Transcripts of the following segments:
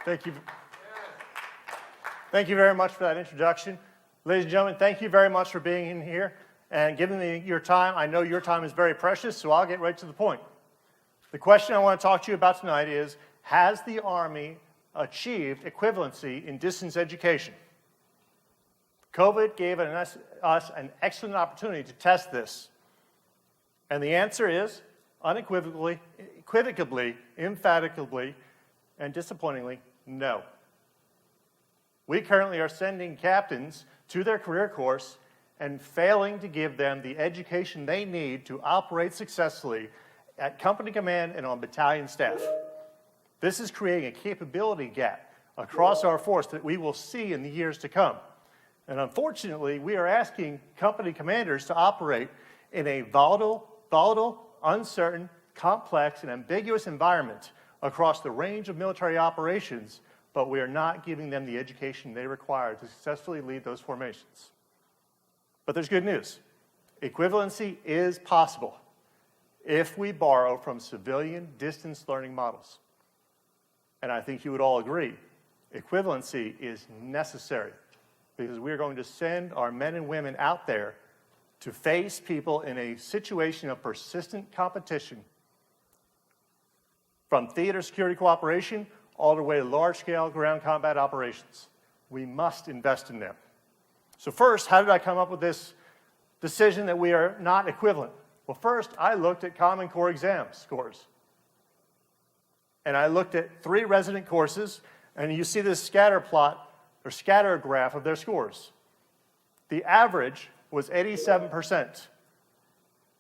Thank you. Thank you very much for that introduction. Ladies and gentlemen, thank you very much for being in here and giving me your time. I know your time is very precious, so I'll get right to the point. The question I want to talk to you about tonight is, has the Army achieved equivalency in distance education? COVID gave us an excellent opportunity to test this. And the answer is, unequivocally, emphatically, and disappointingly, no. We currently are sending captains to their career course and failing to give them the education they need to operate successfully at company command and on battalion staff. This is creating a capability gap across our force that we will see in the years to come. And unfortunately, we are asking company commanders to operate in a volatile, uncertain, complex, and ambiguous environment across the range of military operations, but we are not giving them the education they require to successfully lead those formations. But there's good news. Equivalency is possible if we borrow from civilian distance learning models. And I think you would all agree, equivalency is necessary because we are going to send our men and women out there to face people in a situation of persistent competition, from theater security cooperation all the way to large-scale ground combat operations. We must invest in them. So first, how did I come up with this decision that we are not equivalent? Well, first, I looked at Common Core exam scores. And I looked at 3 resident courses, and you see this scatter plot, or scatter graph of their scores. The average was 87%,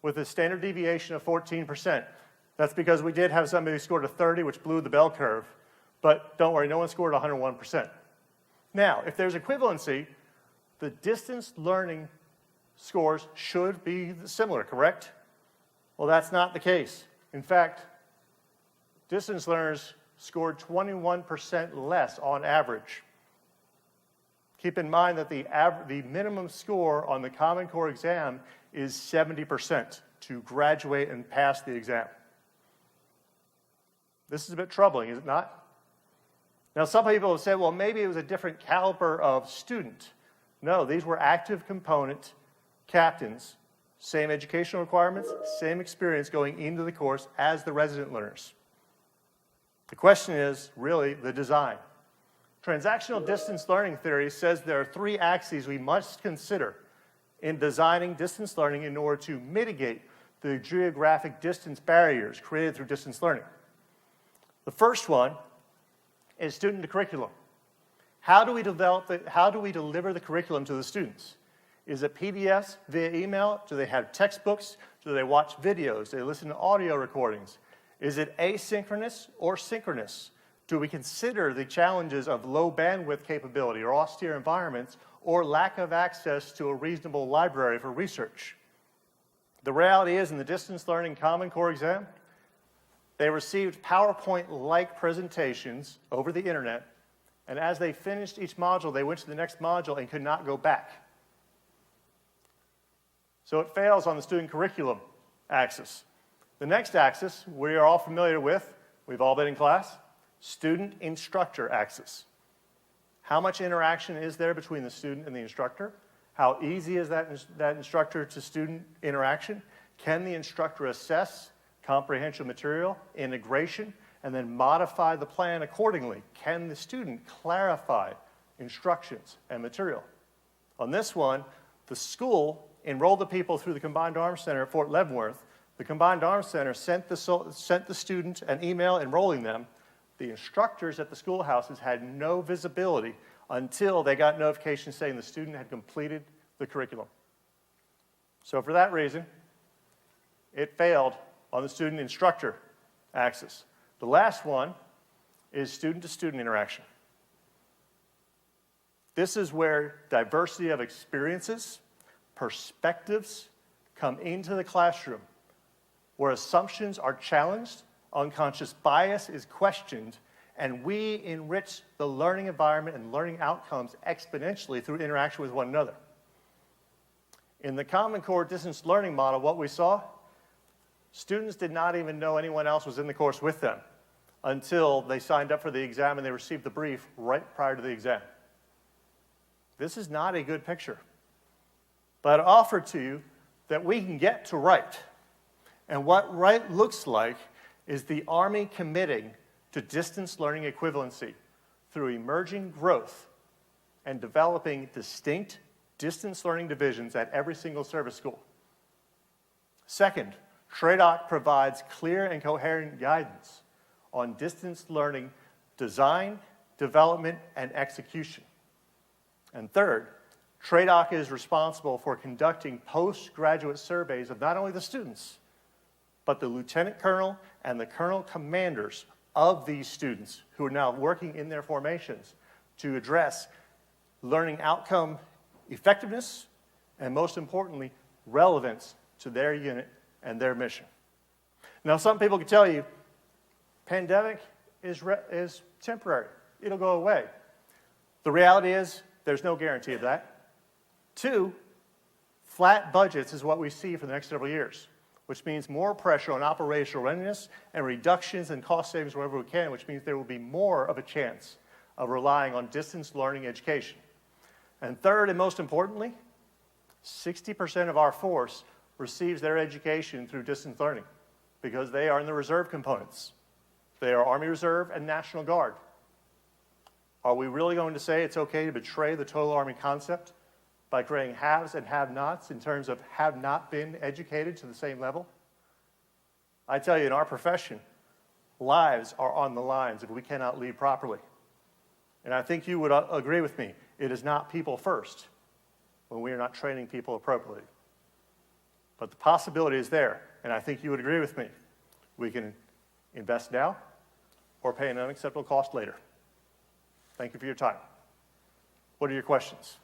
with a standard deviation of 14%. That's because we did have somebody who scored a 30, which blew the bell curve. But don't worry, no one scored 101%. Now, if there's equivalency, the distance learning scores should be similar, correct? Well, that's not the case. In fact, distance learners scored 21% less on average. Keep in mind that the minimum score on the Common Core exam is 70% to graduate and pass the exam. This is a bit troubling, is it not? Now, some people have said, well, maybe it was a different caliber of student. No, these were active component captains, same educational requirements, same experience going into the course as the resident learners. The question is really the design. Transactional distance learning theory says there are 3 axes we must consider in designing distance learning in order to mitigate the geographic distance barriers created through distance learning. The first one is student to curriculum. How do we deliver the curriculum to the students? Is it PDFs via email? Do they have textbooks? Do they watch videos? Do they listen to audio recordings? Is it asynchronous or synchronous? Do we consider the challenges of low bandwidth capability or austere environments or lack of access to a reasonable library for research? The reality is in the distance learning Common Core exam, they received PowerPoint-like presentations over the internet, and as they finished each module, they went to the next module and could not go back. So it fails on the student curriculum axis. The next axis we are all familiar with, we've all been in class, student-instructor axis. How much interaction is there between the student and the instructor? How easy is that instructor-to-student interaction? Can the instructor assess comprehension material, integration, and then modify the plan accordingly? Can the student clarify instructions and material? On this one, the school enrolled the people through the Combined Arms Center at Fort Leavenworth. The Combined Arms Center sent the student an email enrolling them. The instructors at the schoolhouses had no visibility until they got notification saying the student had completed the curriculum. So for that reason, it failed on the student-instructor axis. The last one is student-to-student interaction. This is where diversity of experiences, perspectives come into the classroom, where assumptions are challenged, unconscious bias is questioned, and we enrich the learning environment and learning outcomes exponentially through interaction with one another. In the Common Core distance learning model, what we saw, students did not even know anyone else was in the course with them. until they signed up for the exam and they received the brief right prior to the exam. This is not a good picture. But I offer to you that we can get to right. And what right looks like is the Army committing to distance learning equivalency through emerging growth and developing distinct distance learning divisions at every single service school. Second, TRADOC provides clear and coherent guidance on distance learning design, development, and execution. And third, TRADOC is responsible for conducting postgraduate surveys of not only the students, but the lieutenant colonel and the colonel commanders of these students who are now working in their formations to address learning outcome effectiveness and, most importantly, relevance to their unit and their mission. Now, some people can tell you, pandemic is temporary. It'll go away. The reality is, there's no guarantee of that. 2, flat budgets is what we see for the next several years, which means more pressure on operational readiness and reductions in cost savings wherever we can, which means there will be more of a chance of relying on distance learning education. And third, and most importantly, 60% of our force receives their education through distance learning because they are in the reserve components. They are Army Reserve and National Guard. Are we really going to say it's okay to betray the total Army concept by creating haves and have-nots in terms of have not been educated to the same level? I tell you, in our profession, lives are on the lines if we cannot lead properly. And I think you would agree with me. It is not people first when we are not training people appropriately. But the possibility is there, and I think you would agree with me. We can invest now or pay an unacceptable cost later. Thank you for your time. What are your questions?